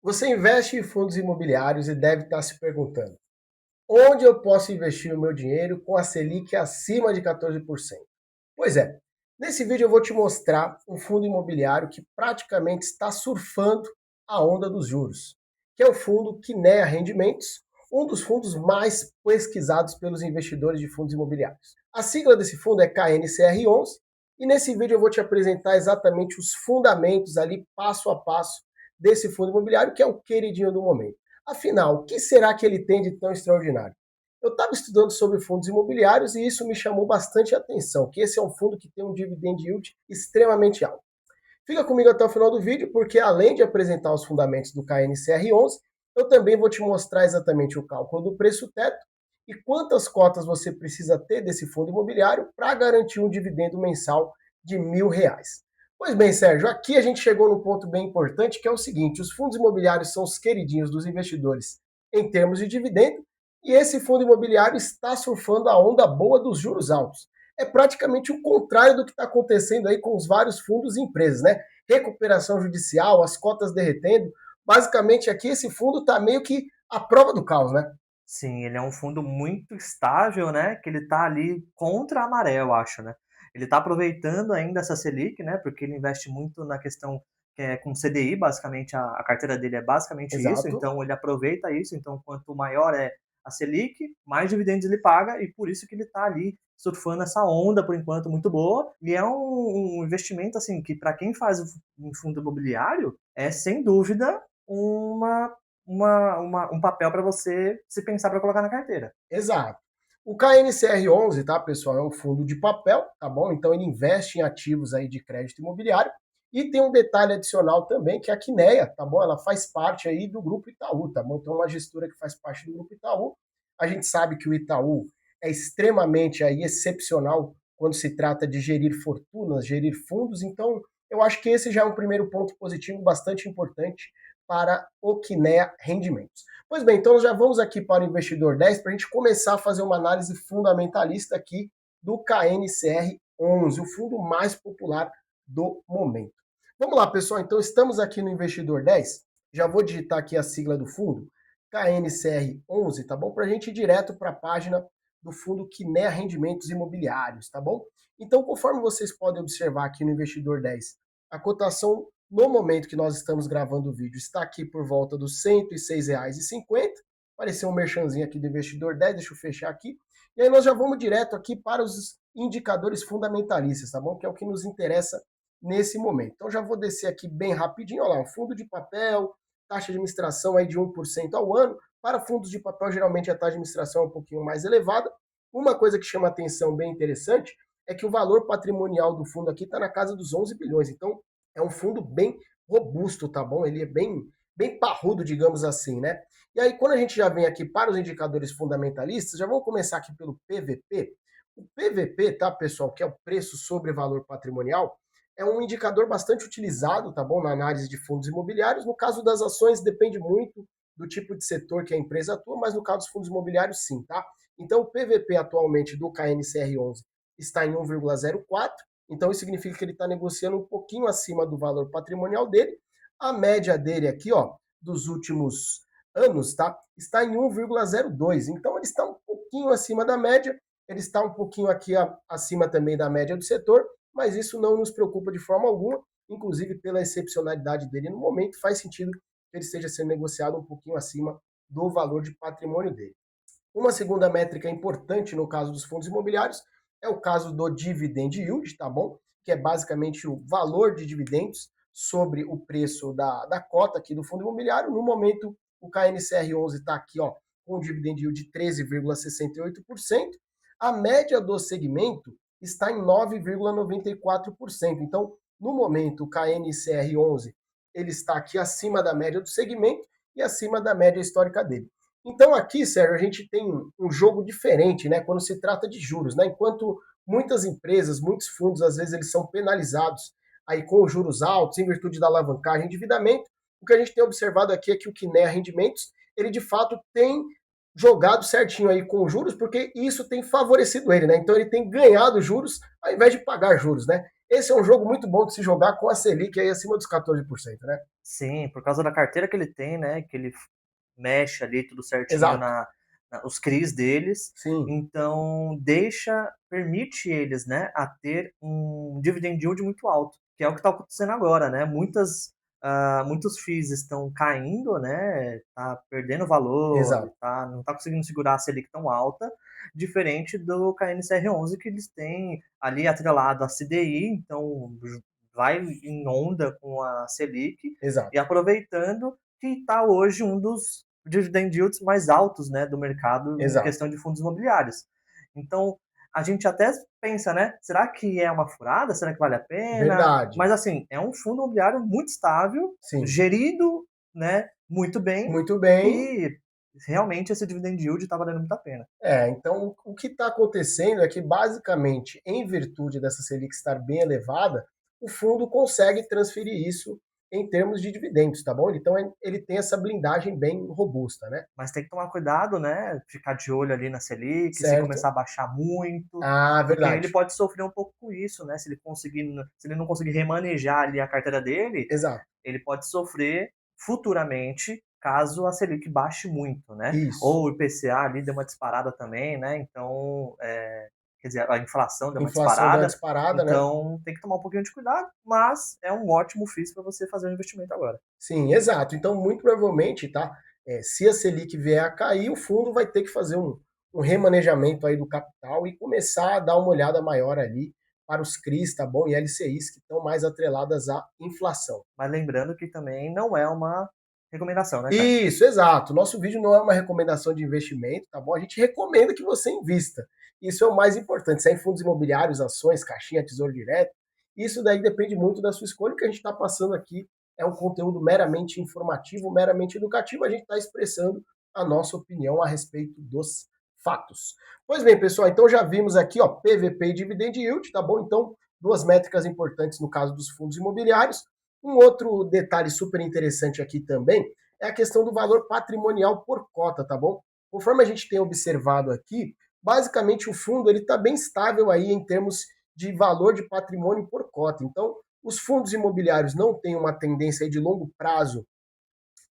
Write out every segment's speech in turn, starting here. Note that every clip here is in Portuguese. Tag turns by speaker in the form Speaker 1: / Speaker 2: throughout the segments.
Speaker 1: Você investe em fundos imobiliários e deve estar se perguntando: onde eu posso investir o meu dinheiro com a Selic acima de 14%? Pois é, nesse vídeo eu vou te mostrar um fundo imobiliário que praticamente está surfando a onda dos juros, que é o fundo Kinea Rendimentos, um dos fundos mais pesquisados pelos investidores de fundos imobiliários. A sigla desse fundo é KNCR11 e nesse vídeo eu vou te apresentar exatamente os fundamentos ali, passo a passo, desse fundo imobiliário que é o queridinho do momento. Afinal, o que será que ele tem de tão extraordinário? Eu estava estudando sobre fundos imobiliários e isso me chamou bastante atenção, que esse é um fundo que tem um dividend yield extremamente alto. Fica comigo até o final do vídeo, porque além de apresentar os fundamentos do KNCR11, eu também vou te mostrar exatamente o cálculo do preço teto e quantas cotas você precisa ter desse fundo imobiliário para garantir um dividendo mensal de R$ 1.000. Pois bem, Sérgio, aqui a gente chegou num ponto bem importante, que é o seguinte: os fundos imobiliários são os queridinhos dos investidores em termos de dividendo, e esse fundo imobiliário está surfando a onda boa dos juros altos. É praticamente o contrário do que está acontecendo aí com os vários fundos e empresas, né? Recuperação judicial, as cotas derretendo. Basicamente aqui esse fundo está meio que à prova do caos, né?
Speaker 2: Sim, ele é um fundo muito estável, né, que ele tá ali contra a maré, eu acho, né. Ele tá aproveitando ainda essa Selic, né, porque ele investe muito na questão que é com CDI, basicamente a carteira dele é basicamente isso,
Speaker 1: Exato.
Speaker 2: então ele aproveita isso, então quanto maior é a Selic, mais dividendos ele paga e por isso que ele tá ali surfando essa onda, por enquanto, muito boa. E é um investimento, assim, que para quem faz um fundo imobiliário, é sem dúvida um papel para você se pensar para colocar na carteira.
Speaker 1: Exato. O KNCR11, tá, pessoal, é um fundo de papel, tá bom? Então ele investe em ativos aí de crédito imobiliário. E tem um detalhe adicional também, que é a Kinea, tá bom? Ela faz parte aí do Grupo Itaú, tá bom? Então é uma gestora que faz parte do Grupo Itaú. A gente sabe que o Itaú é extremamente aí excepcional quando se trata de gerir fortunas, gerir fundos. Então eu acho que esse já é um primeiro ponto positivo bastante importante para o Kinea Rendimentos. Pois bem, então já vamos aqui para o Investidor 10 para a gente começar a fazer uma análise fundamentalista aqui do KNCR11, o fundo mais popular do momento. Vamos lá, pessoal, então estamos aqui no Investidor 10, já vou digitar aqui a sigla do fundo, KNCR11, tá bom? Para a gente ir direto para a página do fundo Kinea Rendimentos Imobiliários, tá bom? Então, conforme vocês podem observar aqui no Investidor 10, a cotação no momento que nós estamos gravando o vídeo, está aqui por volta dos R$ 106,50. Apareceu um merchanzinho aqui do Investidor 10, deixa eu fechar aqui. E aí nós já vamos direto aqui para os indicadores fundamentalistas, tá bom? Que é o que nos interessa nesse momento. Então já vou descer aqui bem rapidinho, olha lá, um fundo de papel, taxa de administração aí de 1% ao ano. Para fundos de papel, geralmente a taxa de administração é um pouquinho mais elevada. Uma coisa que chama atenção bem interessante é que o valor patrimonial do fundo aqui está na casa dos 11 bilhões. Então, é um fundo bem robusto, tá bom? Ele é bem parrudo, digamos assim, né? E aí, quando a gente já vem aqui para os indicadores fundamentalistas, já vamos começar aqui pelo PVP. O PVP, tá, pessoal, que é o preço sobre valor patrimonial, é um indicador bastante utilizado, tá bom, na análise de fundos imobiliários. No caso das ações, depende muito do tipo de setor que a empresa atua, mas no caso dos fundos imobiliários, sim, tá? Então, o PVP atualmente do KNCR11 está em 1,04. Então isso significa que ele está negociando um pouquinho acima do valor patrimonial dele. A média dele aqui, ó, dos últimos anos, tá? Está em 1,02. Então ele está um pouquinho acima da média, ele está um pouquinho aqui acima também da média do setor, mas isso não nos preocupa de forma alguma, inclusive pela excepcionalidade dele no momento, faz sentido que ele esteja sendo negociado um pouquinho acima do valor de patrimônio dele. Uma segunda métrica importante no caso dos fundos imobiliários é o caso do dividend yield, tá bom? Que é basicamente o valor de dividendos sobre o preço da cota aqui do fundo imobiliário. No momento, o KNCR11 está aqui, ó, com um dividend yield de 13,68%. A média do segmento está em 9,94%. Então, no momento, o KNCR11 ele está aqui acima da média do segmento e acima da média histórica dele. Então aqui, Sérgio, a gente tem um jogo diferente, né, quando se trata de juros, né? Enquanto muitas empresas, muitos fundos, às vezes eles são penalizados aí com juros altos em virtude da alavancagem e endividamento, o que a gente tem observado aqui é que o Kinea Rendimentos, ele de fato tem jogado certinho aí com os juros, porque isso tem favorecido ele, né? Então ele tem ganhado juros ao invés de pagar juros, né? esse é um jogo muito bom de se jogar com a Selic aí acima dos 14%, né?
Speaker 2: Sim, por causa da carteira que ele tem, né? Que ele mexe ali tudo certinho
Speaker 1: Exato.
Speaker 2: os CRIs deles.
Speaker 1: Sim,
Speaker 2: Então, permite eles, né, a ter um dividend yield muito alto, que é o que está acontecendo agora, né? Muitos FIIs estão caindo, né? Tá perdendo valor,
Speaker 1: exato,
Speaker 2: não tá conseguindo segurar a Selic tão alta, diferente do KNCR11 que eles têm ali atrelado a CDI, então vai em onda com a Selic e
Speaker 1: exato,
Speaker 2: aproveitando que está hoje um dos dividend yields mais altos, né, do mercado em
Speaker 1: exato.
Speaker 2: questão de fundos imobiliários. Então, a gente até pensa, né, será que é uma furada? Será que vale a pena?
Speaker 1: Verdade.
Speaker 2: Mas assim, é um fundo imobiliário muito estável,
Speaker 1: Sim.
Speaker 2: gerido, né, muito bem
Speaker 1: Muito bem.
Speaker 2: e realmente esse dividend yield está valendo muito a pena.
Speaker 1: Então o que está acontecendo é que, basicamente, em virtude dessa Selic estar bem elevada, o fundo consegue transferir isso em termos de dividendos, tá bom? Então ele tem essa blindagem bem robusta, né?
Speaker 2: Mas tem que tomar cuidado, né? Ficar de olho ali na Selic, se
Speaker 1: Certo?
Speaker 2: começar a baixar muito,
Speaker 1: Ah,
Speaker 2: porque ele
Speaker 1: verdade.
Speaker 2: pode sofrer um pouco com isso, né? Se ele não conseguir remanejar ali a carteira dele,
Speaker 1: Exato.
Speaker 2: ele pode sofrer futuramente caso a Selic baixe muito, né?
Speaker 1: Isso.
Speaker 2: Ou o IPCA ali deu uma disparada também, né? Então, quer dizer, a inflação deu uma
Speaker 1: Inflação deu uma
Speaker 2: disparada,
Speaker 1: disparada, né?
Speaker 2: então tem que tomar um pouquinho de cuidado, mas é um ótimo FIIs para você fazer um investimento agora.
Speaker 1: Sim, exato. Então, muito provavelmente, tá? Se a Selic vier a cair, o fundo vai ter que fazer um remanejamento aí do capital e começar a dar uma olhada maior ali para os CRIs, tá bom? E LCIs que estão mais atreladas à inflação.
Speaker 2: Mas lembrando que também não é uma recomendação, né, Caio?
Speaker 1: Isso, exato. Nosso vídeo não é uma recomendação de investimento, tá bom? A gente recomenda que você invista. Isso é o mais importante. Se é em fundos imobiliários, ações, caixinha, tesouro direto, isso daí depende muito da sua escolha. O que a gente está passando aqui é um conteúdo meramente informativo, meramente educativo. A gente está expressando a nossa opinião a respeito dos fatos. Pois bem, pessoal, então já vimos aqui, ó, PVP e Dividend Yield, tá bom? Então, duas métricas importantes no caso dos fundos imobiliários. Um outro detalhe super interessante aqui também é a questão do valor patrimonial por cota, tá bom? Conforme a gente tem observado aqui, basicamente o fundo ele está bem estável aí em termos de valor de patrimônio por cota. Então, os fundos imobiliários não têm uma tendência aí de longo prazo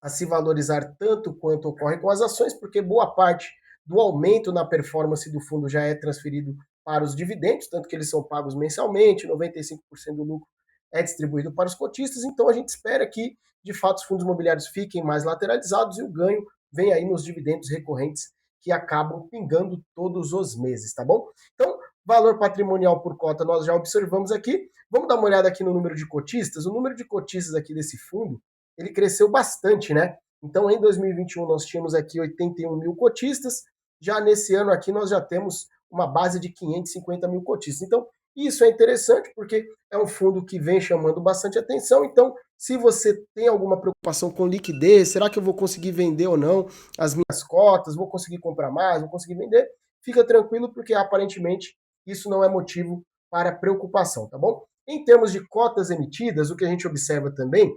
Speaker 1: a se valorizar tanto quanto ocorre com as ações, porque boa parte do aumento na performance do fundo já é transferido para os dividendos, tanto que eles são pagos mensalmente, 95% do lucro é distribuído para os cotistas, então a gente espera que, de fato, os fundos imobiliários fiquem mais lateralizados e o ganho vem aí nos dividendos recorrentes que acabam pingando todos os meses, tá bom? Então, valor patrimonial por cota nós já observamos aqui. Vamos dar uma olhada aqui no número de cotistas. O número de cotistas aqui desse fundo ele cresceu bastante, né? Então, em 2021, nós tínhamos aqui 81 mil cotistas, já nesse ano aqui nós já temos uma base de 550 mil cotistas. Então, isso é interessante porque é um fundo que vem chamando bastante atenção. Então, se você tem alguma preocupação com liquidez, será que eu vou conseguir vender ou não as minhas cotas? Vou conseguir comprar mais? Vou conseguir vender? Fica tranquilo porque aparentemente isso não é motivo para preocupação, tá bom? Em termos de cotas emitidas, o que a gente observa também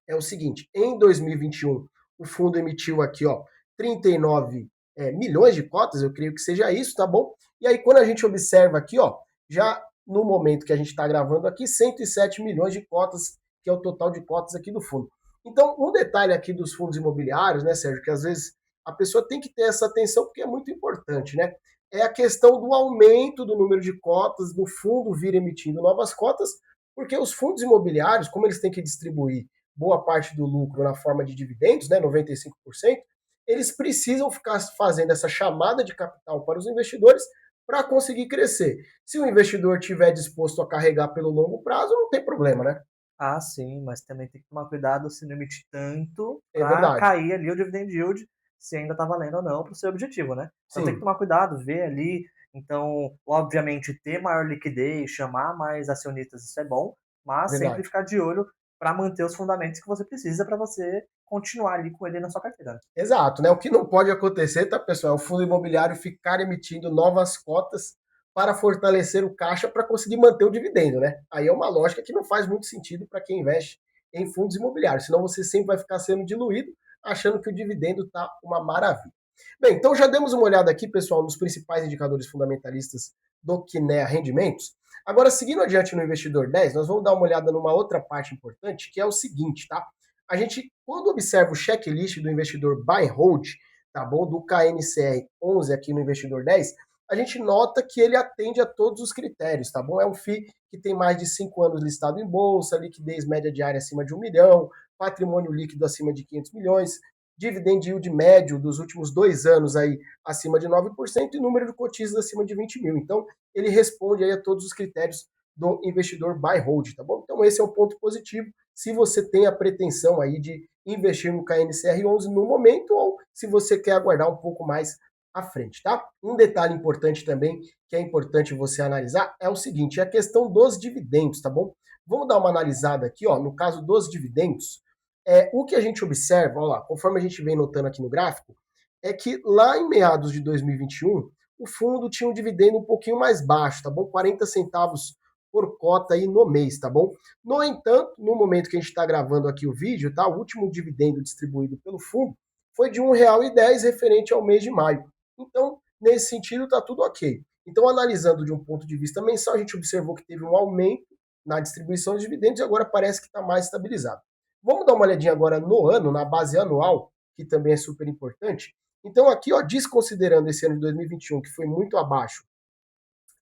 Speaker 1: é o seguinte: em 2021, o fundo emitiu aqui, ó, 39 milhões de cotas, eu creio que seja isso, tá bom? E aí, quando a gente observa aqui, ó, já no momento que a gente está gravando aqui, 107 milhões de cotas, que é o total de cotas aqui do fundo. Então, um detalhe aqui dos fundos imobiliários, né, Sérgio, que às vezes a pessoa tem que ter essa atenção porque é muito importante, né? É a questão do aumento do número de cotas, do fundo vir emitindo novas cotas, porque os fundos imobiliários, como eles têm que distribuir boa parte do lucro na forma de dividendos, né, 95%, eles precisam ficar fazendo essa chamada de capital para os investidores para conseguir crescer. Se o investidor estiver disposto a carregar pelo longo prazo, não tem problema, né?
Speaker 2: Ah, sim, mas também tem que tomar cuidado se não emitir tanto
Speaker 1: É
Speaker 2: para
Speaker 1: verdade.
Speaker 2: cair ali o dividend yield, se ainda está valendo ou não para o seu objetivo, né? Então tem que
Speaker 1: Sim,
Speaker 2: tomar cuidado, ver ali. Então, obviamente, ter maior liquidez, chamar mais acionistas, isso é bom, mas sempre
Speaker 1: verdade.
Speaker 2: ficar de olho para manter os fundamentos que você precisa para você continuar ali com ele na sua carteira, né?
Speaker 1: Exato, né? O que não pode acontecer, tá, pessoal, é o fundo imobiliário ficar emitindo novas cotas para fortalecer o caixa para conseguir manter o dividendo, né? Aí é uma lógica que não faz muito sentido para quem investe em fundos imobiliários, senão você sempre vai ficar sendo diluído, achando que o dividendo tá uma maravilha. Bem, então já demos uma olhada aqui, pessoal, nos principais indicadores fundamentalistas do Kinea Rendimentos. Agora, seguindo adiante no investidor 10, nós vamos dar uma olhada numa outra parte importante, que é o seguinte, tá? A gente, quando observa o checklist do investidor Buy and Hold, tá bom? Do KNCR 11 aqui no investidor 10, a gente nota que ele atende a todos os critérios, tá bom? É um FII que tem mais de 5 anos listado em bolsa, liquidez média diária acima de 1 milhão, patrimônio líquido acima de 500 milhões, dividend yield médio dos últimos 2 anos aí acima de 9% e número de cotistas acima de 20 mil. Então, ele responde aí a todos os critérios do investidor buy hold, tá bom? Então, esse é um ponto positivo se você tem a pretensão aí de investir no KNCR11 no momento ou se você quer aguardar um pouco mais à frente, tá? Um detalhe importante também, que é importante você analisar, é o seguinte, é a questão dos dividendos, tá bom? Vamos dar uma analisada aqui, ó, no caso dos dividendos, o que a gente observa, ó lá, conforme a gente vem notando aqui no gráfico, é que lá em meados de 2021, o fundo tinha um dividendo um pouquinho mais baixo, tá bom? 40 centavos por cota aí no mês, tá bom? No entanto, no momento que a gente está gravando aqui o vídeo, tá? O último dividendo distribuído pelo fundo foi de R$1,10 referente ao mês de maio. Então, nesse sentido, tá tudo ok. Então, analisando de um ponto de vista mensal, a gente observou que teve um aumento na distribuição de dividendos e agora parece que está mais estabilizado. Vamos dar uma olhadinha agora no ano, na base anual, que também é super importante. Então, aqui, ó, desconsiderando esse ano de 2021, que foi muito abaixo,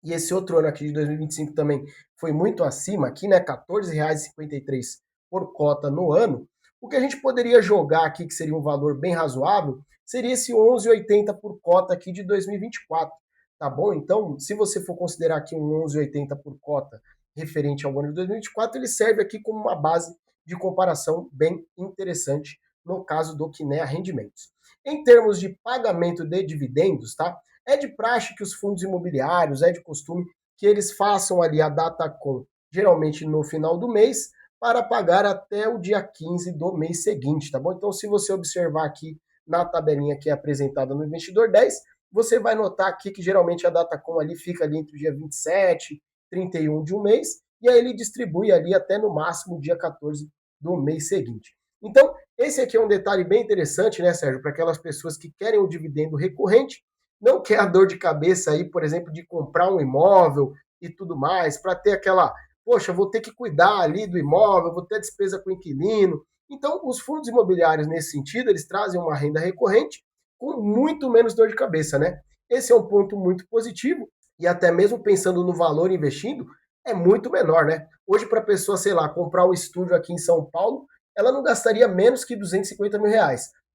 Speaker 1: e esse outro ano aqui de 2025 também foi muito acima, aqui, né, R$14,53 por cota no ano, o que a gente poderia jogar aqui, que seria um valor bem razoável, seria esse 11,80 por cota aqui de 2024, tá bom? Então, se você for considerar aqui um 11,80 por cota referente ao ano de 2024, ele serve aqui como uma base de comparação bem interessante no caso do Kinea Rendimentos. Em termos de pagamento de dividendos, tá? É de praxe que os fundos imobiliários, é de costume que eles façam ali a Datacom, geralmente no final do mês, para pagar até o dia 15 do mês seguinte, tá bom? Então, se você observar aqui na tabelinha que é apresentada no Investidor 10, você vai notar aqui que geralmente a Datacom ali fica ali entre o dia 27 e 31 de um mês, e aí ele distribui ali até no máximo o dia 14 do mês seguinte. Então, esse aqui é um detalhe bem interessante, né, Sérgio, para aquelas pessoas que querem um dividendo recorrente, não quer a dor de cabeça aí, por exemplo, de comprar um imóvel e tudo mais, para ter aquela, poxa, vou ter que cuidar ali do imóvel, vou ter despesa com o inquilino. Então, os fundos imobiliários, nesse sentido, eles trazem uma renda recorrente com muito menos dor de cabeça, né? Esse é um ponto muito positivo e até mesmo pensando no valor investindo, é muito menor, né? Hoje, para a pessoa, sei lá, comprar um estúdio aqui em São Paulo, ela não gastaria menos que R$250 mil.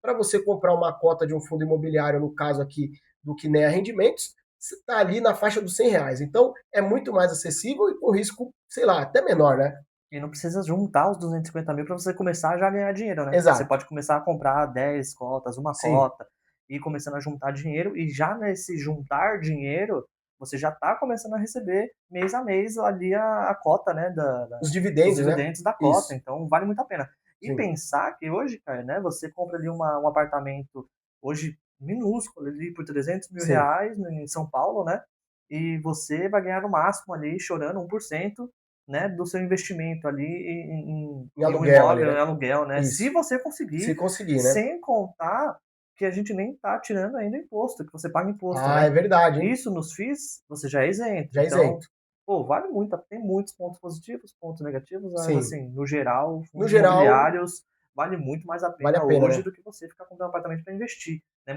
Speaker 1: Para você comprar uma cota de um fundo imobiliário, no caso aqui do Kinea Rendimentos, está ali na faixa dos R$100. Então, é muito mais acessível e com risco, sei lá, até menor, né?
Speaker 2: E não precisa juntar os 250 mil para você começar já a ganhar dinheiro, né?
Speaker 1: Exato.
Speaker 2: Você pode começar a comprar 10 cotas, uma
Speaker 1: Sim.
Speaker 2: cota, e começando a juntar dinheiro, e já nesse juntar dinheiro, você já está começando a receber mês a mês ali a cota, né?
Speaker 1: Os dividendos,
Speaker 2: né? Da cota,
Speaker 1: Isso.
Speaker 2: Então vale muito a pena. E
Speaker 1: Sim.
Speaker 2: pensar que hoje, cara, né? Você compra ali um apartamento, hoje minúsculo, ali por R$300 mil em São Paulo, né? E você vai ganhar no máximo ali, chorando 1%, né, do seu investimento ali em
Speaker 1: aluguel,
Speaker 2: um imóvel,
Speaker 1: ali, né?
Speaker 2: em aluguel, né?
Speaker 1: Isso.
Speaker 2: Se você conseguir,
Speaker 1: Se conseguir, né?
Speaker 2: sem contar que a gente nem tá tirando ainda imposto, que você paga imposto,
Speaker 1: Ah,
Speaker 2: né?
Speaker 1: é verdade, hein?
Speaker 2: Isso nos FIIs, você já é isento.
Speaker 1: Já é
Speaker 2: Então,
Speaker 1: isento.
Speaker 2: pô, vale muito, tem muitos pontos positivos, pontos negativos, mas
Speaker 1: Sim.
Speaker 2: assim, no geral,
Speaker 1: No
Speaker 2: fundos
Speaker 1: geral,
Speaker 2: imobiliários vale muito mais a
Speaker 1: vale
Speaker 2: pena
Speaker 1: a pena,
Speaker 2: hoje
Speaker 1: né?
Speaker 2: do que você ficar comprando um apartamento para investir. Né?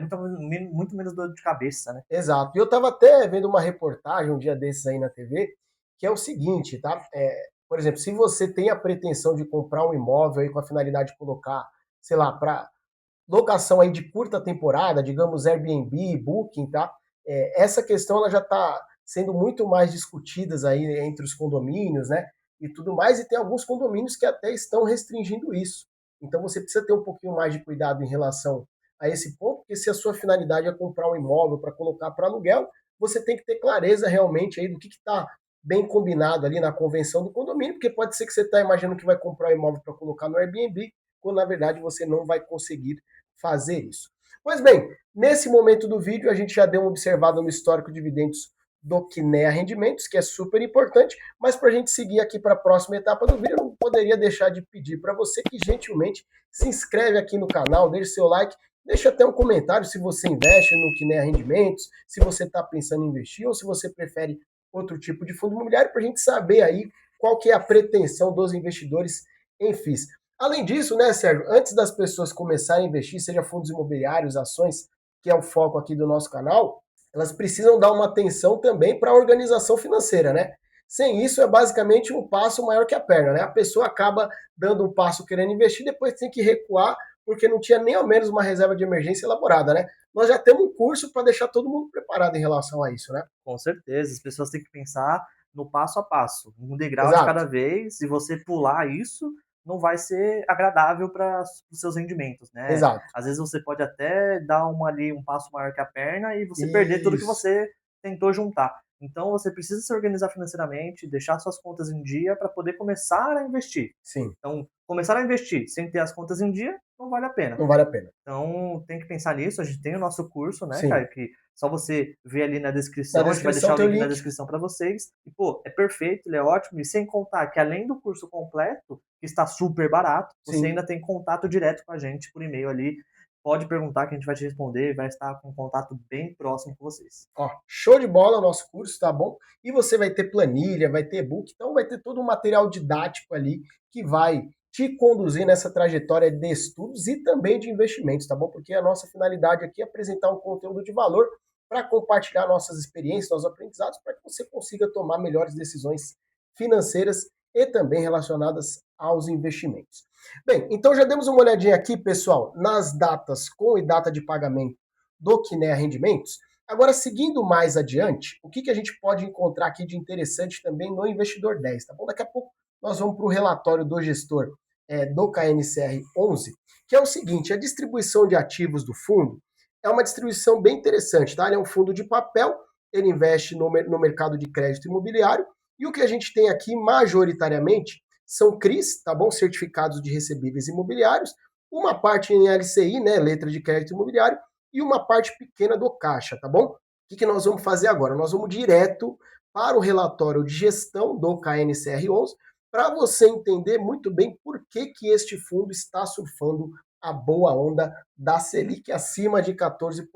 Speaker 2: Muito menos dor de cabeça, né?
Speaker 1: Exato. E eu estava até vendo uma reportagem um dia desses aí na TV, que é o seguinte, tá? Por exemplo, se você tem a pretensão de comprar um imóvel aí com a finalidade de colocar, sei lá, para locação aí de curta temporada, digamos Airbnb, Booking, tá? Essa questão ela já está sendo muito mais discutidas aí entre os condomínios, né? E tudo mais, e tem alguns condomínios que até estão restringindo isso. Então você precisa ter um pouquinho mais de cuidado em relação a esse ponto, porque se a sua finalidade é comprar um imóvel para colocar para aluguel, você tem que ter clareza realmente aí do que está bem combinado ali na convenção do condomínio, porque pode ser que você está imaginando que vai comprar um imóvel para colocar no Airbnb, quando na verdade você não vai conseguir fazer isso. Pois bem, nesse momento do vídeo a gente já deu uma observada no histórico de dividendos do Kinea Rendimentos, que é super importante, mas para a gente seguir aqui para a próxima etapa do vídeo, eu não poderia deixar de pedir para você que gentilmente se inscreve aqui no canal, deixe seu like, deixa até um comentário se você investe no Kinea Rendimentos, se você está pensando em investir ou se você prefere outro tipo de fundo imobiliário, para a gente saber aí qual que é a pretensão dos investidores em FIIs. Além disso, né, Sérgio, antes das pessoas começarem a investir, seja fundos imobiliários, ações, que é o foco aqui do nosso canal, elas precisam dar uma atenção também para a organização financeira, né? Sem isso, é basicamente um passo maior que a perna, né? A pessoa acaba dando um passo querendo investir, depois tem que recuar, porque não tinha nem ao menos uma reserva de emergência elaborada, né? Nós já temos um curso para deixar todo mundo preparado em relação a isso, né?
Speaker 2: Com certeza, as pessoas têm que pensar no passo a passo, um degrau de
Speaker 1: Exato,
Speaker 2: cada vez. Se você pular isso, não vai ser agradável para os seus rendimentos, né?
Speaker 1: exato.
Speaker 2: Às vezes você pode até dar ali um passo maior que a perna e você perder tudo que
Speaker 1: Isso.
Speaker 2: você tentou juntar. Então você precisa se organizar financeiramente, deixar suas contas em dia para poder começar a investir.
Speaker 1: Sim,
Speaker 2: Então, começar a investir sem ter as contas em dia não vale a pena.
Speaker 1: não vale a pena.
Speaker 2: Então, tem que pensar nisso. A gente tem o nosso curso, né,
Speaker 1: Sim.
Speaker 2: cara, que só você ver ali na
Speaker 1: Na
Speaker 2: descrição, a gente vai deixar
Speaker 1: descrição
Speaker 2: o
Speaker 1: tem o
Speaker 2: link na
Speaker 1: link.
Speaker 2: descrição para vocês. E, pô, é perfeito, ele é ótimo. E sem contar que além do curso completo, que está super barato, você
Speaker 1: Sim.
Speaker 2: ainda tem contato direto com a gente por e-mail ali. Pode perguntar que a gente vai te responder e vai estar com um contato bem próximo com vocês.
Speaker 1: Ó, show de bola o nosso curso, tá bom? E você vai ter planilha, vai ter e-book, então vai ter todo um material didático ali que vai te conduzir nessa trajetória de estudos e também de investimentos, tá bom? Porque a nossa finalidade aqui é apresentar um conteúdo de valor para compartilhar nossas experiências, nossos aprendizados, para que você consiga tomar melhores decisões financeiras e também relacionadas aos investimentos. Bem, então já demos uma olhadinha aqui, pessoal, nas datas com e data de pagamento do Kinea Rendimentos. Agora, seguindo mais adiante, o que a gente pode encontrar aqui de interessante também no Investidor 10, tá bom? Daqui a pouco nós vamos para o relatório do gestor do KNCR 11, que é o seguinte, a distribuição de ativos do fundo é uma distribuição bem interessante, tá? Ele é um fundo de papel, ele investe no mercado de crédito imobiliário, e o que a gente tem aqui, majoritariamente, são CRIs, tá bom? Certificados de recebíveis imobiliários, uma parte em LCI, né, letra de crédito imobiliário, e uma parte pequena do caixa, tá bom? O que nós vamos fazer agora? Nós vamos direto para o relatório de gestão do KNCR11 para você entender muito bem por que este fundo está surfando a boa onda da Selic acima de 14%.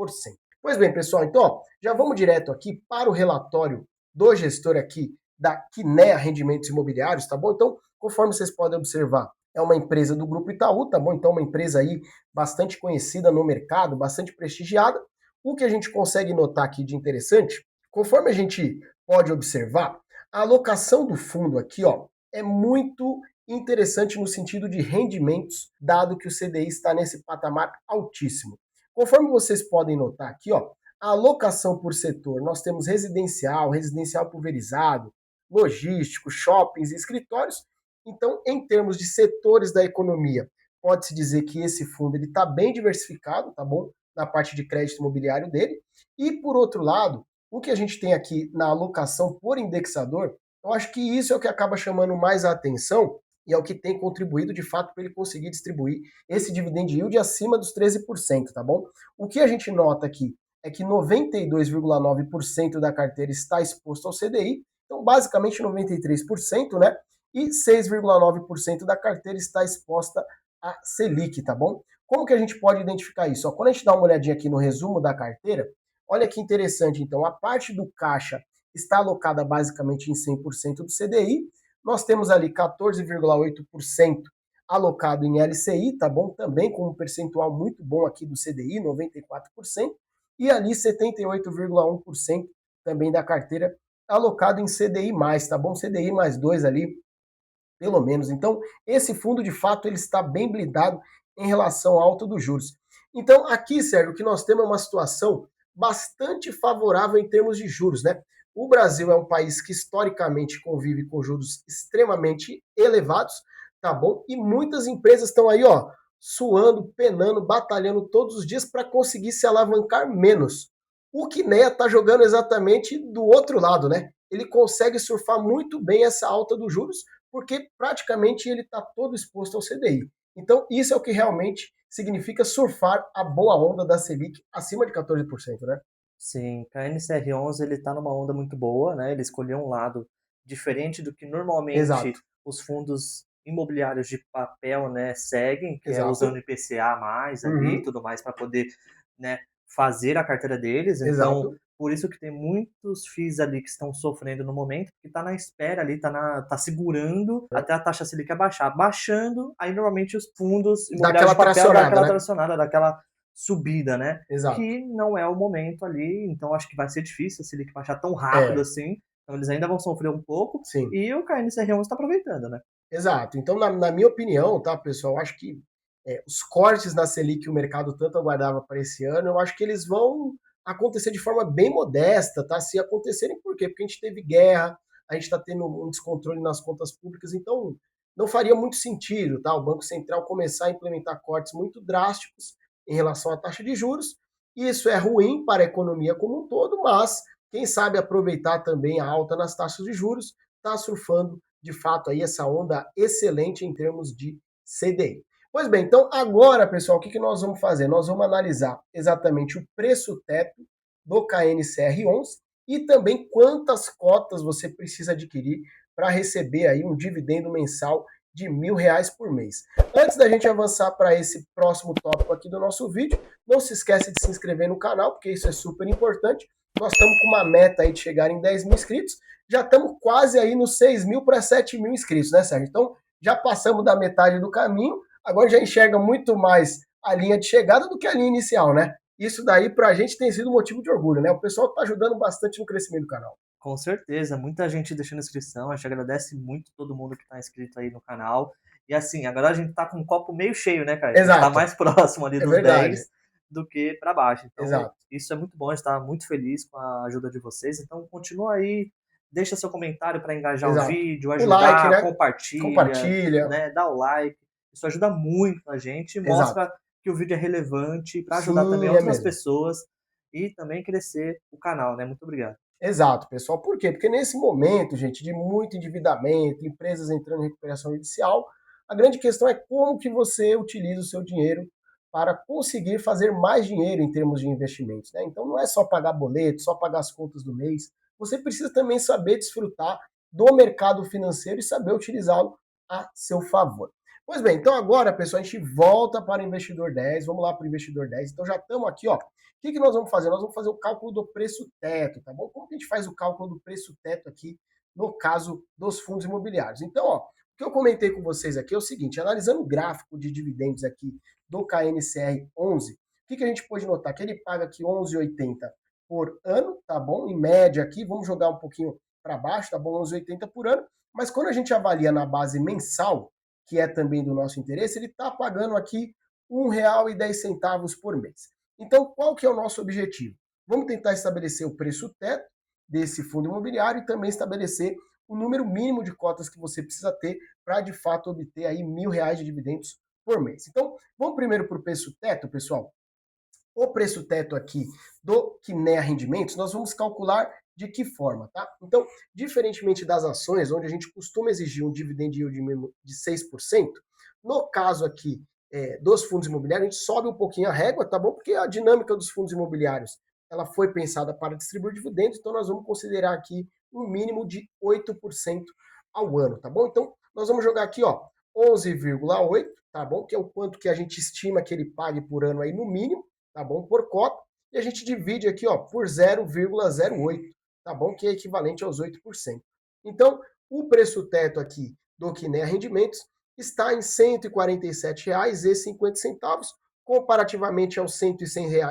Speaker 1: Pois bem, pessoal, então ó, já vamos direto aqui para o relatório do gestor aqui da Kinea Rendimentos Imobiliários, tá bom? Então, conforme vocês podem observar, é uma empresa do Grupo Itaú, tá bom? Então, uma empresa aí bastante conhecida no mercado, bastante prestigiada. O que a gente consegue notar aqui de interessante, conforme a gente pode observar, a alocação do fundo aqui, ó, é muito interessante no sentido de rendimentos, dado que o CDI está nesse patamar altíssimo. Conforme vocês podem notar aqui, ó, a alocação por setor, nós temos residencial, residencial pulverizado, logístico, shoppings e escritórios. Então, em termos de setores da economia, pode-se dizer que esse fundo está bem diversificado, tá bom? Na parte de crédito imobiliário dele. E, por outro lado, o que a gente tem aqui na alocação por indexador, eu acho que isso é o que acaba chamando mais a atenção e é o que tem contribuído, de fato, para ele conseguir distribuir esse dividend yield acima dos 13%, tá bom? O que a gente nota aqui é que 92,9% da carteira está exposto ao CDI, então basicamente 93%, né? E 6,9% da carteira está exposta a Selic, tá bom? Como que a gente pode identificar isso? Ó, quando a gente dá uma olhadinha aqui no resumo da carteira, olha que interessante, então, a parte do caixa está alocada basicamente em 100% do CDI, nós temos ali 14,8% alocado em LCI, tá bom? Também com um percentual muito bom aqui do CDI, 94%, e ali 78,1% também da carteira alocado em CDI+, tá bom? CDI mais 2 ali, pelo menos. Então, esse fundo, de fato, ele está bem blindado em relação à alta dos juros. Então, aqui, Sérgio, o que nós temos é uma situação bastante favorável em termos de juros, né? O Brasil é um país que historicamente convive com juros extremamente elevados, tá bom? E muitas empresas estão aí, ó, suando, penando, batalhando todos os dias para conseguir se alavancar menos. O Kinea está jogando exatamente do outro lado, né? Ele consegue surfar muito bem essa alta dos juros, porque praticamente ele está todo exposto ao CDI. Então, isso é o que realmente significa surfar a boa onda da Selic acima de 14%, né?
Speaker 2: Sim, KNCR11 ele está numa onda muito boa, né? Ele escolheu um lado diferente do que normalmente
Speaker 1: Exato,
Speaker 2: os fundos imobiliários de papel, né, seguem, que é usando
Speaker 1: exato,
Speaker 2: IPCA mais ali e
Speaker 1: uhum,
Speaker 2: tudo mais para poder, né, fazer a carteira deles. Então,
Speaker 1: exato,
Speaker 2: Por isso que tem muitos FIIs ali que estão sofrendo no momento, que está na espera ali, tá segurando até a taxa Selic abaixar. Baixando, aí normalmente os fundos
Speaker 1: Dá
Speaker 2: imobiliários
Speaker 1: aquela
Speaker 2: de papel dão
Speaker 1: tracionada,
Speaker 2: aquela
Speaker 1: né?
Speaker 2: tracionada, dá aquela subida, né?
Speaker 1: Exato.
Speaker 2: Que não é o momento ali, então acho que vai ser difícil a Selic baixar tão rápido
Speaker 1: É,
Speaker 2: assim. Então eles ainda vão sofrer um pouco,
Speaker 1: sim.
Speaker 2: e o KNCR11 está aproveitando, né?
Speaker 1: Exato. Então, na minha opinião, tá, pessoal, acho que os cortes na Selic que o mercado tanto aguardava para esse ano, eu acho que eles vão acontecer de forma bem modesta, tá? Se acontecerem, por quê? Porque a gente teve guerra, a gente está tendo um descontrole nas contas públicas, então não faria muito sentido, tá? O Banco Central começar a implementar cortes muito drásticos em relação à taxa de juros. Isso é ruim para a economia como um todo, mas quem sabe aproveitar também a alta nas taxas de juros, está surfando de fato aí essa onda excelente em termos de CDI. Pois bem, então agora, pessoal, o que nós vamos fazer? Nós vamos analisar exatamente o preço teto do KNCR11 e também quantas cotas você precisa adquirir para receber aí um dividendo mensal de R$ 1.000 por mês. Antes da gente avançar para esse próximo tópico aqui do nosso vídeo, não se esqueça de se inscrever no canal, porque isso é super importante. Nós estamos com uma meta aí de chegar em 10 mil inscritos, já estamos quase aí nos 6 mil para 7 mil inscritos, né, Sérgio? Então, já passamos da metade do caminho, agora já enxerga muito mais a linha de chegada do que a linha inicial, né? Isso daí para a gente tem sido motivo de orgulho, né? O pessoal está ajudando bastante no crescimento do canal.
Speaker 2: Com certeza, muita gente deixando inscrição, a gente agradece muito todo mundo que está inscrito aí no canal. E assim, agora a gente tá com um copo meio cheio, né, cara? A gente tá
Speaker 1: Exato,
Speaker 2: mais próximo ali
Speaker 1: é
Speaker 2: dos
Speaker 1: verdade.
Speaker 2: 10 do que para baixo. Então,
Speaker 1: Exato.
Speaker 2: isso é muito bom, a gente tá muito feliz com a ajuda de vocês. Então, continua aí, deixa seu comentário para engajar o
Speaker 1: Exato.
Speaker 2: vídeo,
Speaker 1: O like,
Speaker 2: ajudar,
Speaker 1: né?
Speaker 2: compartilha,
Speaker 1: Compartilha.
Speaker 2: né, dá o like. Isso ajuda muito a gente e
Speaker 1: Exato.
Speaker 2: mostra que o vídeo é relevante para ajudar também
Speaker 1: Sim, é
Speaker 2: outras
Speaker 1: mesmo.
Speaker 2: pessoas e também crescer o canal, né? Muito obrigado.
Speaker 1: Exato, pessoal. Por quê? Porque nesse momento, gente, de muito endividamento, empresas entrando em recuperação judicial, a grande questão é como que você utiliza o seu dinheiro para conseguir fazer mais dinheiro em termos de investimentos, né? Então não é só pagar boleto, só pagar as contas do mês. Você precisa também saber desfrutar do mercado financeiro e saber utilizá-lo a seu favor. Pois bem, então agora, pessoal, a gente volta para o investidor 10. Vamos lá para o investidor 10. Então já estamos aqui, ó. O que nós vamos fazer? Nós vamos fazer o cálculo do preço teto, tá bom? Como que a gente faz o cálculo do preço teto aqui no caso dos fundos imobiliários? Então, ó, o que eu comentei com vocês aqui é o seguinte, analisando o gráfico de dividendos aqui do KNCR 11, o que a gente pode notar? Que ele paga aqui 11,80 por ano, tá bom? Em média aqui, vamos jogar um pouquinho para baixo, tá bom? 11,80 por ano, mas quando a gente avalia na base mensal, que é também do nosso interesse, ele está pagando aqui R$ 1,10 por mês. Então, qual que é o nosso objetivo? Vamos tentar estabelecer o preço teto desse fundo imobiliário e também estabelecer o número mínimo de cotas que você precisa ter para, de fato, obter aí R$ 1.000 de dividendos por mês. Então, vamos primeiro para o preço teto, pessoal. O preço teto aqui do Kinea Rendimentos, nós vamos calcular de que forma, tá? Então, diferentemente das ações, onde a gente costuma exigir um dividend yield mínimo de 6%, no caso aqui dos fundos imobiliários, a gente sobe um pouquinho a régua, tá bom? Porque a dinâmica dos fundos imobiliários, ela foi pensada para distribuir dividendos, então nós vamos considerar aqui um mínimo de 8% ao ano, tá bom? Então, nós vamos jogar aqui, ó, 11,8, tá bom? Que é o quanto que a gente estima que ele pague por ano aí no mínimo, tá bom? Por cota, e a gente divide aqui, ó, por 0,08, tá bom? Que é equivalente aos 8%. Então, o preço teto aqui do Kinea Rendimentos está em R$ 147,50, comparativamente aos R$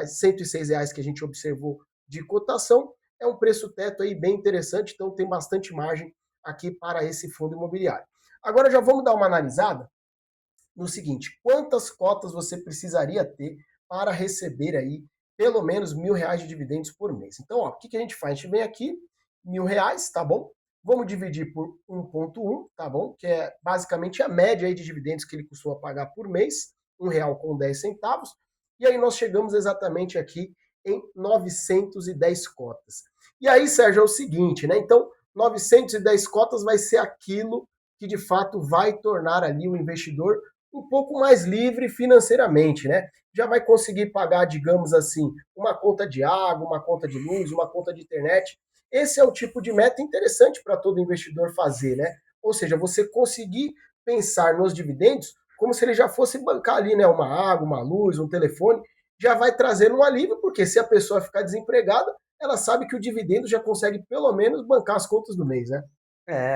Speaker 1: 106 que a gente observou de cotação. É um preço teto aí bem interessante, então tem bastante margem aqui para esse fundo imobiliário. Agora já vamos dar uma analisada no seguinte, quantas cotas você precisaria ter para receber aí pelo menos R$ 1.000 de dividendos por mês. Então, ó, o que a gente faz? A gente vem aqui, R$ 1.000, tá bom? Vamos dividir por 1,1, tá bom? Que é basicamente a média aí de dividendos que ele costuma pagar por mês, R$ 1,10. E aí nós chegamos exatamente aqui em 910 cotas. E aí, Sérgio, é o seguinte, né? Então, 910 cotas vai ser aquilo que de fato vai tornar ali o investidor um pouco mais livre financeiramente, né? Já vai conseguir pagar, digamos assim, uma conta de água, uma conta de luz, uma conta de internet. Esse é o tipo de meta interessante para todo investidor fazer, né? Ou seja, você conseguir pensar nos dividendos como se ele já fosse bancar ali, né? Uma água, uma luz, um telefone, já vai trazer um alívio, porque se a pessoa ficar desempregada, ela sabe que o dividendo já consegue pelo menos bancar as contas do mês, né?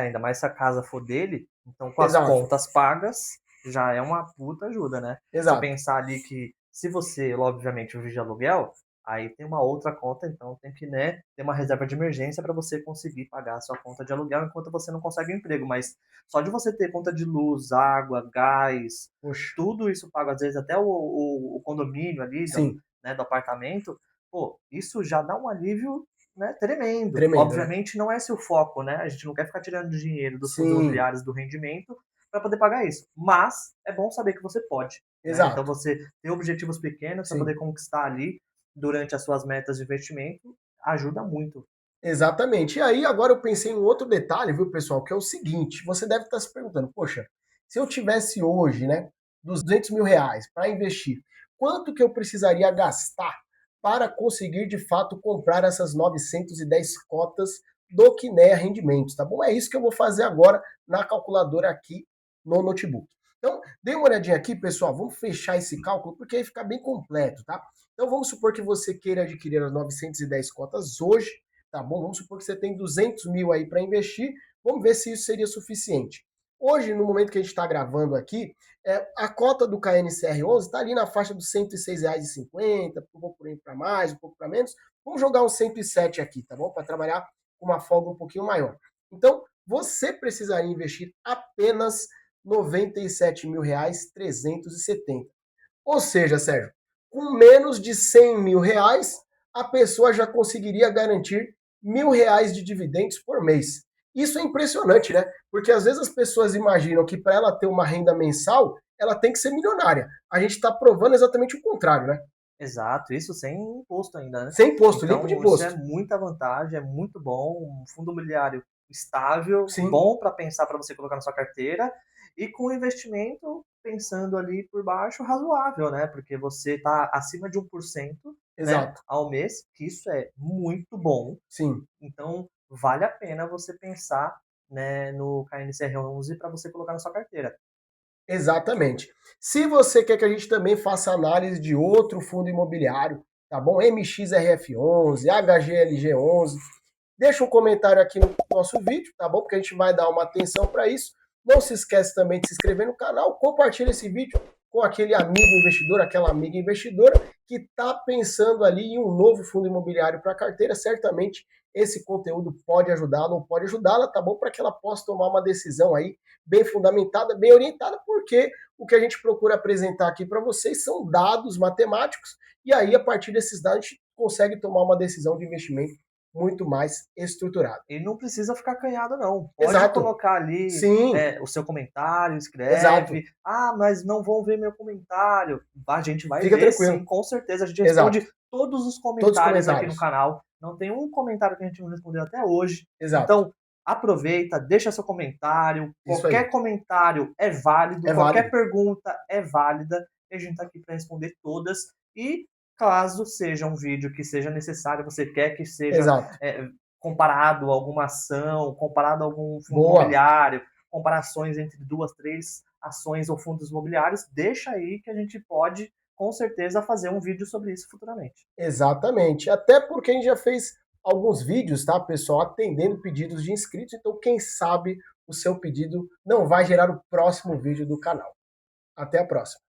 Speaker 2: Ainda mais se a casa for dele, então com as
Speaker 1: Exato,
Speaker 2: contas pagas, já é uma puta ajuda, né? Você
Speaker 1: exato.
Speaker 2: pensar ali que se você, obviamente, vive de aluguel, aí tem uma outra conta, então tem que, né, ter uma reserva de emergência para você conseguir pagar a sua conta de aluguel enquanto você não consegue um emprego. Mas só de você ter conta de luz, água, gás,
Speaker 1: Poxa,
Speaker 2: tudo isso pago, às vezes até o condomínio ali, do,
Speaker 1: sim,
Speaker 2: né, do apartamento, pô, isso já dá um alívio, né, tremendo.
Speaker 1: tremendo, né?
Speaker 2: Obviamente não é esse o foco, né? A gente não quer ficar tirando dinheiro dos fundos
Speaker 1: Sim,
Speaker 2: imobiliários do rendimento para poder pagar isso. Mas é bom saber que você pode, né? Então
Speaker 1: exato,
Speaker 2: você ter objetivos pequenos para
Speaker 1: sim.
Speaker 2: poder conquistar ali durante as suas metas de investimento ajuda muito.
Speaker 1: Exatamente. E aí, agora eu pensei em um outro detalhe, viu, pessoal, que é o seguinte: você deve estar se perguntando, poxa, se eu tivesse hoje, né, R$ 200 mil para investir, quanto que eu precisaria gastar para conseguir de fato comprar essas 910 cotas do Kinea Rendimentos, tá bom? É isso que eu vou fazer agora na calculadora aqui no notebook. Então, dê uma olhadinha aqui, pessoal, vamos fechar esse cálculo porque aí fica bem completo, tá? Então, vamos supor que você queira adquirir as 910 cotas hoje, tá bom? Vamos supor que você tem 200 mil aí para investir, vamos ver se isso seria suficiente. Hoje, no momento que a gente está gravando aqui, a cota do KNCR11 está ali na faixa dos R$ 106,50, um pouco para mais, um pouco para menos. Vamos jogar uns 107 aqui, tá bom? Para trabalhar com uma folga um pouquinho maior. Então, você precisaria investir apenas R$ 97.370. Ou seja, Sérgio, com menos de R$ 100 mil, a pessoa já conseguiria garantir R$ 1.000 de dividendos por mês. Isso é impressionante, né? Porque às vezes as pessoas imaginam que para ela ter uma renda mensal, ela tem que ser milionária. A gente está provando exatamente o contrário, né?
Speaker 2: Exato, isso sem imposto ainda, né?
Speaker 1: Sem imposto, limpo de
Speaker 2: Então, isso é
Speaker 1: imposto.
Speaker 2: muita vantagem, é muito bom. Um fundo imobiliário estável,
Speaker 1: Sim,
Speaker 2: bom para pensar para você colocar na sua carteira e com investimento pensando ali por baixo razoável, né? Porque você está acima de 1%, né,
Speaker 1: exato.
Speaker 2: ao mês, que isso é muito bom.
Speaker 1: Sim.
Speaker 2: Então, vale a pena você pensar, né, no KNCR11 para você colocar na sua carteira.
Speaker 1: Exatamente. Se você quer que a gente também faça análise de outro fundo imobiliário, tá bom? MXRF11, HGLG11, deixa um comentário aqui no nosso vídeo, tá bom? Porque a gente vai dar uma atenção para isso. Não se esquece também de se inscrever no canal, compartilha esse vídeo com aquele amigo investidor, aquela amiga investidora que está pensando ali em um novo fundo imobiliário para a carteira. Certamente esse conteúdo pode ajudá-lo ou pode ajudá-la, tá bom? Para que ela possa tomar uma decisão aí bem fundamentada, bem orientada, porque o que a gente procura apresentar aqui para vocês são dados matemáticos, e aí, a partir desses dados, a gente consegue tomar uma decisão de investimento muito mais estruturada.
Speaker 2: E não precisa ficar acanhado, não. Pode
Speaker 1: Exato.
Speaker 2: colocar ali
Speaker 1: Sim,
Speaker 2: o seu comentário,
Speaker 1: exato.
Speaker 2: escreve. Ah, mas não vão ver meu comentário. A gente vai
Speaker 1: Fica
Speaker 2: ver
Speaker 1: tranquilo.
Speaker 2: sim, com certeza. A gente
Speaker 1: Exato.
Speaker 2: responde todos os
Speaker 1: Todos os
Speaker 2: comentários aqui no
Speaker 1: comentários.
Speaker 2: canal. Não tem um comentário que a gente não respondeu até hoje.
Speaker 1: Exato.
Speaker 2: Então, aproveita, deixa seu comentário.
Speaker 1: Isso aí.
Speaker 2: Qualquer comentário é válido,
Speaker 1: É
Speaker 2: qualquer
Speaker 1: válido.
Speaker 2: pergunta é válida. E a gente está aqui para responder todas. E caso seja um vídeo que seja necessário, você quer que seja
Speaker 1: Exato.
Speaker 2: comparado a alguma ação, comparado a algum fundo
Speaker 1: Boa.
Speaker 2: imobiliário, comparações entre duas, três ações ou fundos imobiliários, deixa aí que a gente pode, com certeza, fazer um vídeo sobre isso futuramente.
Speaker 1: Exatamente. Até porque a gente já fez alguns vídeos, tá, pessoal, atendendo pedidos de inscritos. Então, quem sabe o seu pedido não vai gerar o próximo vídeo do canal. Até a próxima.